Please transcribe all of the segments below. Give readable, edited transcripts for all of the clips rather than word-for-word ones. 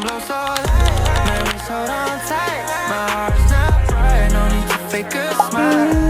blow so light, man, we so down tight. My heart's not right, no need to fake a smile.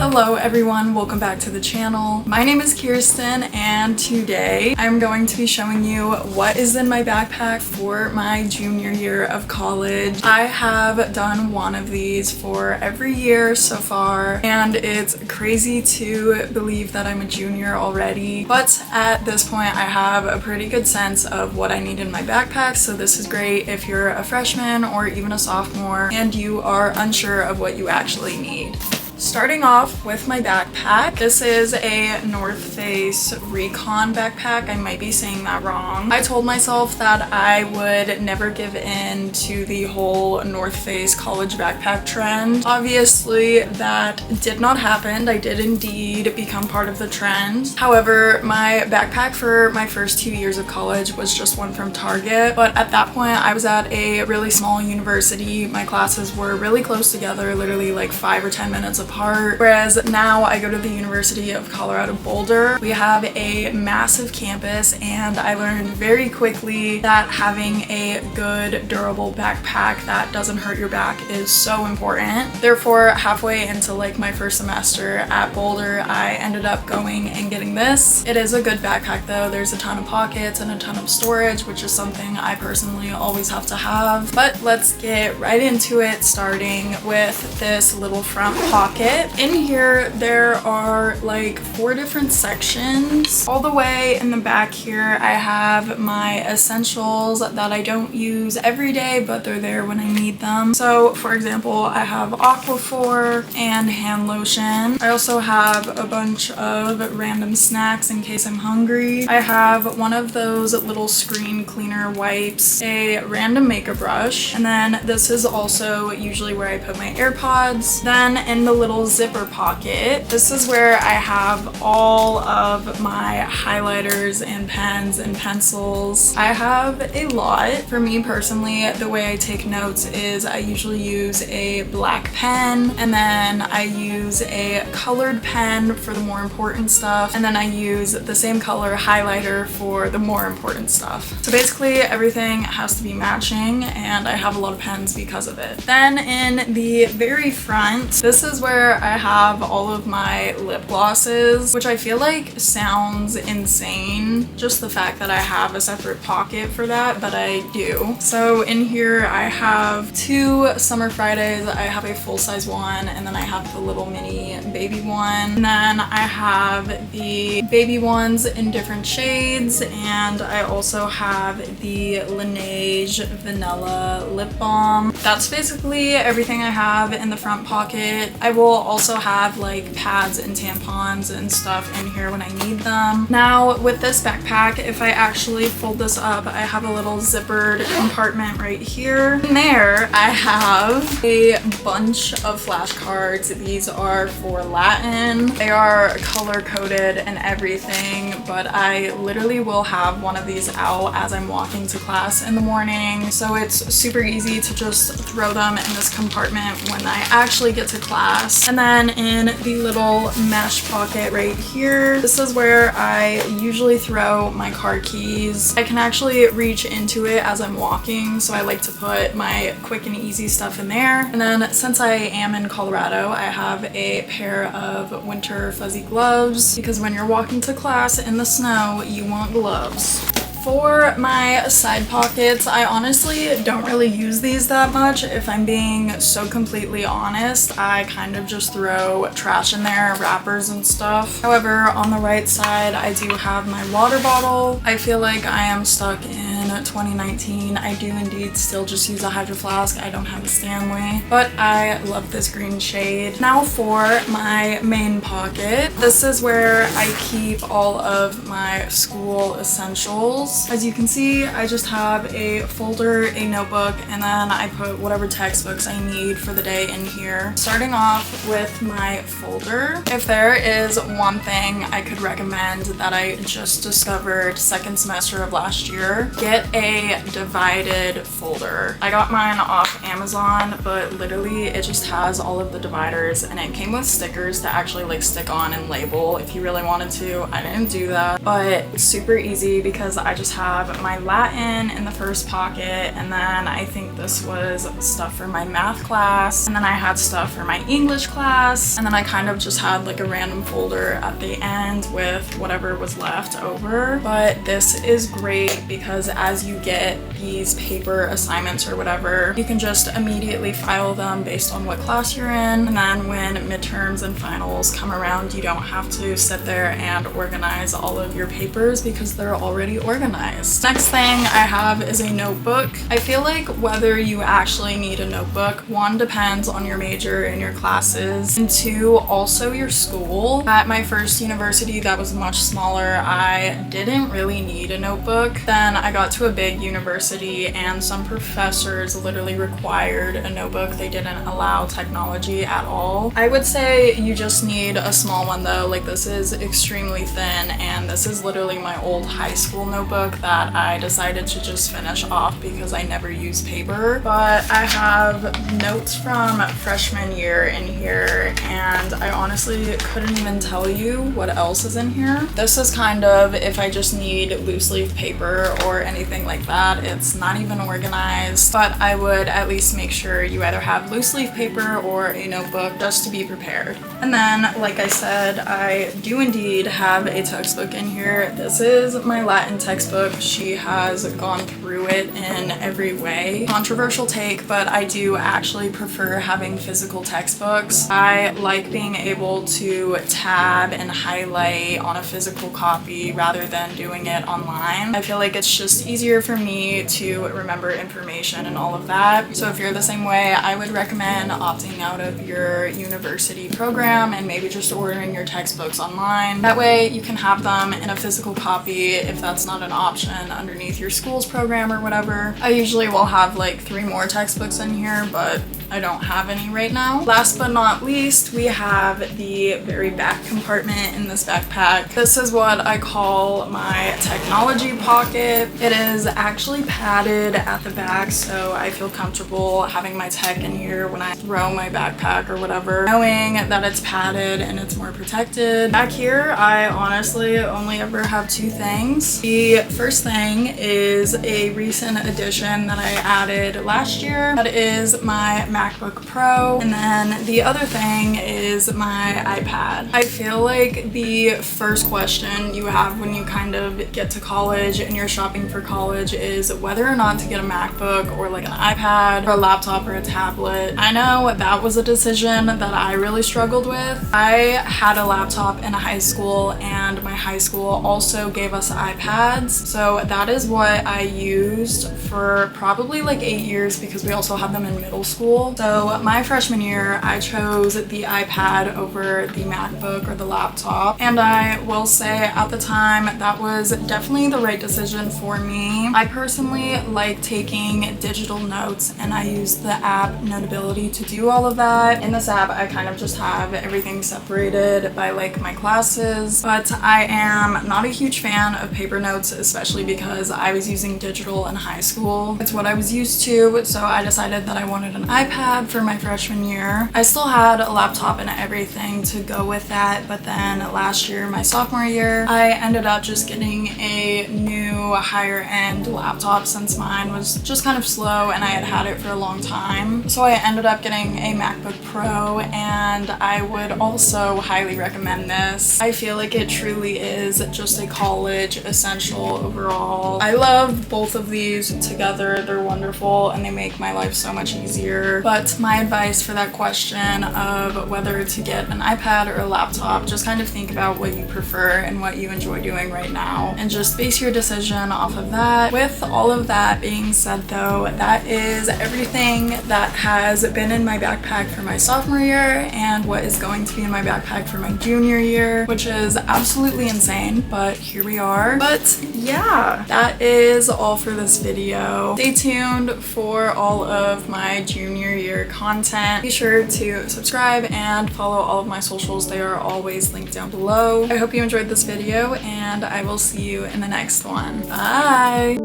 Hello everyone, welcome back to the channel. My name is Kirsten and today I'm going to be showing you what is in my backpack for my junior year of college. I have done one of these for every year so far and it's crazy to believe that I'm a junior already, but at this point I have a pretty good sense of what I need in my backpack, so this is great if you're a freshman or even a sophomore and you are unsure of what you actually need. Starting off with my backpack, this is a North Face Recon backpack. I might be saying that wrong. I told myself that I would never give in to the whole North Face college backpack trend. Obviously, that did not happen. I did indeed become part of the trend. However, my backpack for my first 2 years of college was just one from Target, but at that point I was at a really small university. My classes were really close together, literally like 5 or 10 minutes apart. Whereas now I go to the University of Colorado Boulder. We have a massive campus and I learned very quickly that having a good durable backpack that doesn't hurt your back is so important. Therefore, halfway into like my first semester at Boulder, I ended up going and getting this. It is a good backpack though. There's a ton of pockets and a ton of storage, which is something I personally always have to have. But let's get right into it, starting with this little front pocket. In here there are like 4 different sections. All the way in the back here I have my essentials that I don't use every day, but they're there when I need them. So for example, I have Aquaphor and hand lotion. I also have a bunch of random snacks in case I'm hungry. I have one of those little screen cleaner wipes, a random makeup brush, and then this is also usually where I put my AirPods. Then in the little zipper pocket, this is where I have all of my highlighters and pens and pencils. I have a lot. For me personally, the way I take notes is I usually use a black pen, and then I use a colored pen for the more important stuff, and then I use the same color highlighter for the more important stuff. So basically everything has to be matching and I have a lot of pens because of it. Then in the very front, this is where I have all of my lip glosses, which I feel like sounds insane, just the fact that I have a separate pocket for that, but I do. So in here I have 2 Summer Fridays, I have a full-size one, and then I have the little mini baby one. And then I have the baby ones in different shades, and I also have the Laneige Vanilla Lip Balm. That's basically everything I have in the front pocket. I will also have like pads and tampons and stuff in here when I need them. Now with this backpack, if I actually fold this up, I have a little zippered compartment right here. In there I have a bunch of flashcards. These are for Latin. They are color coded and everything, but I literally will have one of these out as I'm walking to class in the morning, so it's super easy to just throw them in this compartment when I actually get to class. And then in the little mesh pocket right here, this is where I usually throw my car keys. I can actually reach into it as I'm walking, so I like to put my quick and easy stuff in there. And then since I am in Colorado, I have a pair of winter fuzzy gloves because when you're walking to class in the snow, you want gloves. For my side pockets, I honestly don't really use these that much. If I'm being so completely honest, I kind of just throw trash in there, wrappers and stuff. However, on the right side, I do have my water bottle. I feel like I am stuck in 2019. I do indeed still just use a Hydro Flask. I don't have a Stanley, but I love this green shade. Now for my main pocket, this is where I keep all of my school essentials. materials. As you can see, I just have a folder, a notebook, and then I put whatever textbooks I need for the day in here. Starting off with my folder, if there is one thing I could recommend that I just discovered second semester of last year, get a divided folder. I got mine off Amazon, but literally it just has all of the dividers, and it came with stickers to actually like stick on and label if you really wanted to. I didn't do that, but it's super easy because I just have my Latin in the first pocket, and then I think this was stuff for my math class, and then I had stuff for my English class, and then I kind of just had like a random folder at the end with whatever was left over. But this is great because as you get these paper assignments or whatever, you can just immediately file them based on what class you're in, and then when midterms and finals come around, you don't have to sit there and organize all of your papers because they're already organized. Next thing I have is a notebook. I feel like whether you actually need a notebook, one, depends on your major and your classes, and two, also your school. At my first university that was much smaller, I didn't really need a notebook. Then I got to a big university and some professors literally required a notebook. They didn't allow technology at all. I would say you just need a small one though. Like, this is extremely thin, and this is literally my old high school notebook that I decided to just finish off because I never used paper. But I have notes from freshman year in here, and I honestly couldn't even tell you what else is in here. This is kind of if I just need loose leaf paper or anything like that. It's not even organized, but I would at least make sure you either have loose leaf paper or a notebook just to be prepared. And then, like I said, I do indeed have a textbook in here. This is my Latin textbook. She has gone through it in every way. Controversial take, but I do actually prefer having physical textbooks. I like being able to tab and highlight on a physical copy rather than doing it online. I feel like it's just easier for me to remember information and all of that. So if you're the same way, I would recommend opting out of your university program and maybe just ordering your textbooks online. That way you can have them in a physical copy if that's not an option underneath your school's program or whatever. I usually will have like 3 more textbooks in here, but I don't have any right now. Last but not least, we have the very back compartment in this backpack. This is what I call my technology pocket. It is actually padded at the back, so I feel comfortable having my tech in here when I throw my backpack or whatever, knowing that it's padded and it's more protected. Back here, I honestly only ever have 2 things. The first thing is a recent addition that I added last year. That is my MacBook Pro, and then the other thing is my iPad. I feel like the first question you have when you kind of get to college and you're shopping for college is whether or not to get a MacBook or like an iPad or a laptop or a tablet. I know that was a decision that I really struggled with. I had a laptop in high school, and my high school also gave us iPads, so that is what I used for probably like 8 years because we also had them in middle school. So my freshman year, I chose the iPad over the MacBook or the laptop, and I will say at the time that was definitely the right decision for me. I personally like taking digital notes, and I use the app Notability to do all of that. In this app, I kind of just have everything separated by like my classes, but I am not a huge fan of paper notes, especially because I was using digital in high school. It's what I was used to, so I decided that I wanted an iPad for my freshman year. I still had a laptop and everything to go with that, but then last year, my sophomore year, I ended up just getting a new higher end laptop since mine was just kind of slow and I had had it for a long time. So I ended up getting a MacBook Pro, and I would also highly recommend this. I feel like it truly is just a college essential overall. I love both of these together. They're wonderful and they make my life so much easier. But my advice for that question of whether to get an iPad or a laptop, just kind of think about what you prefer and what you enjoy doing right now and just base your decision off of that. With all of that being said though, that is everything that has been in my backpack for my sophomore year and what is going to be in my backpack for my junior year, which is absolutely insane, but here we are. But yeah, that is all for this video. Stay tuned for all of my junior year content. Be sure to subscribe and follow all of my socials. They are always linked down below. I hope you enjoyed this video and I will see you in the next one. Bye!